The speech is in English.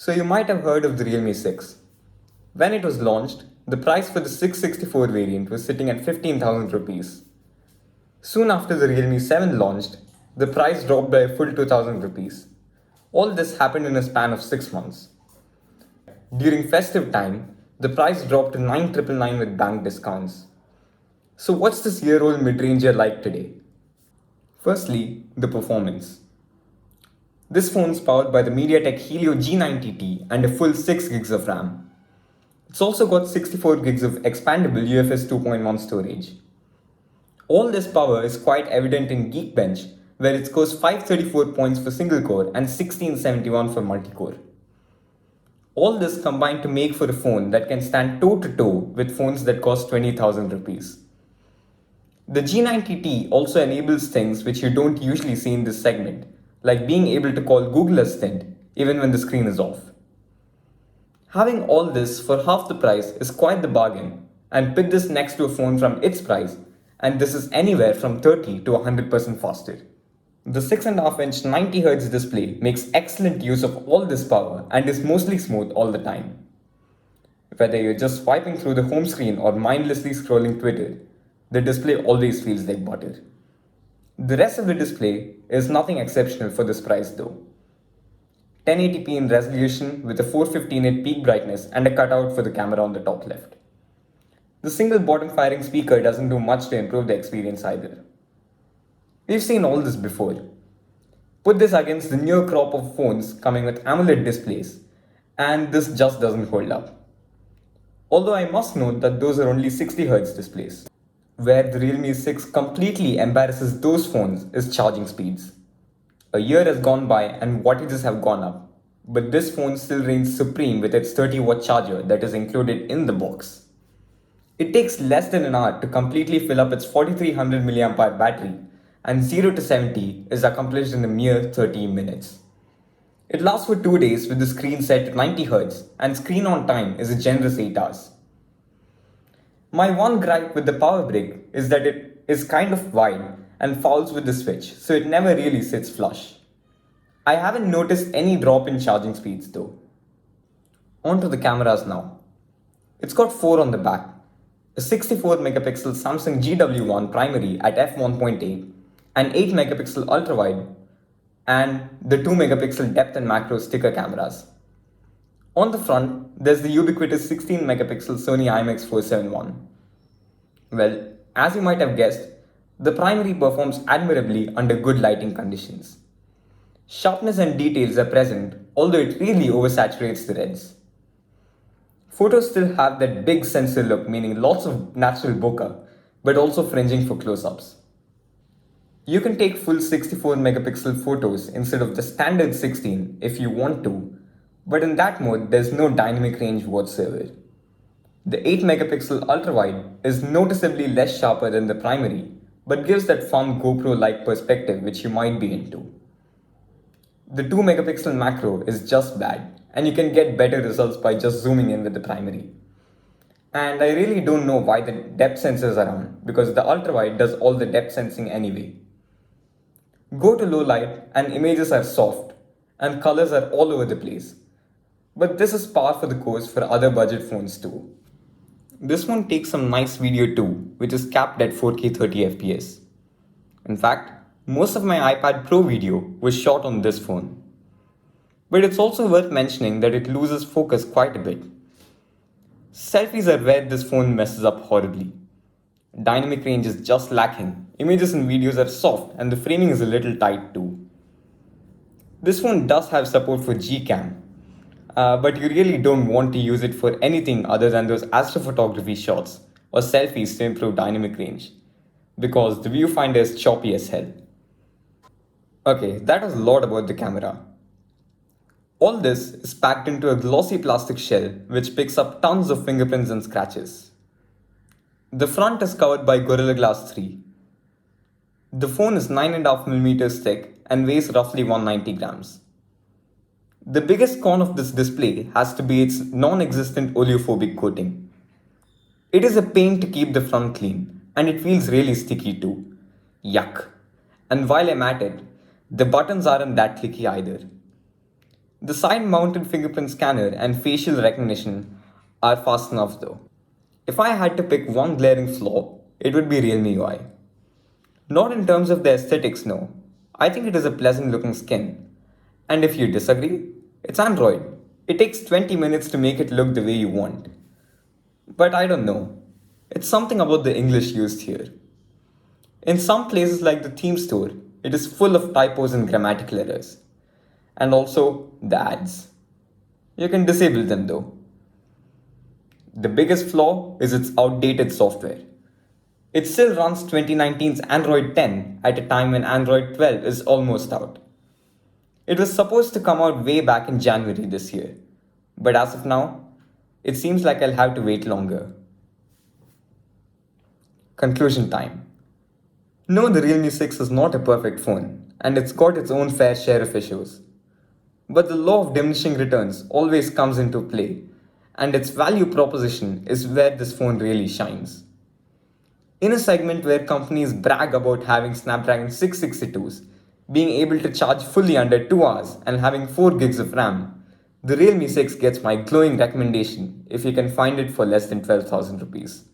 So you might have heard of the Realme 6. When it was launched, the price for the 664 variant was sitting at 15,000 rupees. Soon after the Realme 7 launched, the price dropped by a full 2,000 rupees. All this happened in a span of 6 months. During festive time, the price dropped to 9,999 with bank discounts. So what's this year-old mid-ranger like today? Firstly, the performance. This phone is powered by the MediaTek Helio G90T and a full 6 gigs of RAM. It's also got 64 gigs of expandable UFS 2.1 storage. All this power is quite evident in Geekbench, where it scores 534 points for single core and 1671 for multi-core. All this combined to make for a phone that can stand toe to toe with phones that cost 20,000 rupees. The G90T also enables things which you don't usually see in this segment, like being able to call Google Assistant even when the screen is off. Having all this for half the price is quite the bargain, and put this next to a phone from its price, and this is anywhere from 30 to 100% faster. The 6.5-inch 90Hz display makes excellent use of all this power and is mostly smooth all the time. Whether you're just swiping through the home screen or mindlessly scrolling Twitter, the display always feels like butter. The rest of the display is nothing exceptional for this price though. 1080p in resolution with a 450 nit peak brightness and a cutout for the camera on the top left. The single bottom firing speaker doesn't do much to improve the experience either. We've seen all this before. Put this against the newer crop of phones coming with AMOLED displays, and this just doesn't hold up. Although I must note that those are only 60Hz displays. Where the Realme 6 completely embarrasses those phones is charging speeds. A year has gone by and wattages have gone up, but this phone still reigns supreme with its 30-watt charger that is included in the box. It takes less than an hour to completely fill up its 4300 mAh battery, and 0 to 70 is accomplished in a mere 30 minutes. It lasts for 2 days with the screen set to 90Hz, and screen on time is a generous 8 hours. My one gripe with the power brick is that it is kind of wide and fouls with the switch, so it never really sits flush. I haven't noticed any drop in charging speeds though. On to the cameras now. It's got 4 on the back, a 64 megapixel Samsung GW1 primary at f1.8, an 8 megapixel ultrawide, and the 2 megapixel depth and macro sticker cameras. On the front, there's the ubiquitous 16 megapixel Sony IMX471. Well, as you might have guessed, the primary performs admirably under good lighting conditions. Sharpness and details are present, although it really oversaturates the reds. Photos still have that big sensor look, meaning lots of natural bokeh, but also fringing for close-ups. You can take full 64 megapixel photos instead of the standard 16 if you want to, but in that mode there's no dynamic range whatsoever. The 8 megapixel ultrawide is noticeably less sharper than the primary, but gives that fun GoPro-like perspective which you might be into. The 2 megapixel macro is just bad, and you can get better results by just zooming in with the primary. And I really don't know why the depth sensors are on, because the ultrawide does all the depth sensing anyway. Go to low light and images are soft, and colors are all over the place. But this is par for the course for other budget phones too. This one takes some nice video too, which is capped at 4K 30fps. In fact, most of my iPad Pro video was shot on this phone. But it's also worth mentioning that it loses focus quite a bit. Selfies are where this phone messes up horribly. Dynamic range is just lacking, images and videos are soft, and the framing is a little tight too. This phone does have support for Gcam, but you really don't want to use it for anything other than those astrophotography shots or selfies to improve dynamic range, because the viewfinder is choppy as hell. Okay, that was a lot about the camera. All this is packed into a glossy plastic shell which picks up tons of fingerprints and scratches. The front is covered by Gorilla Glass 3. The phone is 9.5mm thick and weighs roughly 190 grams. The biggest con of this display has to be its non-existent oleophobic coating. It is a pain to keep the front clean, and it feels really sticky too. Yuck. And while I'm at it, the buttons aren't that clicky either. The side mounted fingerprint scanner and facial recognition are fast enough though. If I had to pick one glaring flaw, it would be Realme UI. Not in terms of the aesthetics, no. I think it is a pleasant looking skin. And if you disagree, it's Android. It takes 20 minutes to make it look the way you want. But I don't know. It's something about the English used here. In some places like the theme store, it is full of typos and grammatical errors. And also the ads. You can disable them though. The biggest flaw is its outdated software. It still runs 2019's Android 10 at a time when Android 12 is almost out. It was supposed to come out way back in January this year, but as of now, it seems like I'll have to wait longer. Conclusion time. No, the Realme 6 is not a perfect phone, and it's got its own fair share of issues. But the law of diminishing returns always comes into play, and its value proposition is where this phone really shines. In a segment where companies brag about having Snapdragon 662s, being able to charge fully under 2 hours, and having 4 gigs of RAM, the Realme 6 gets my glowing recommendation if you can find it for less than 12,000 rupees.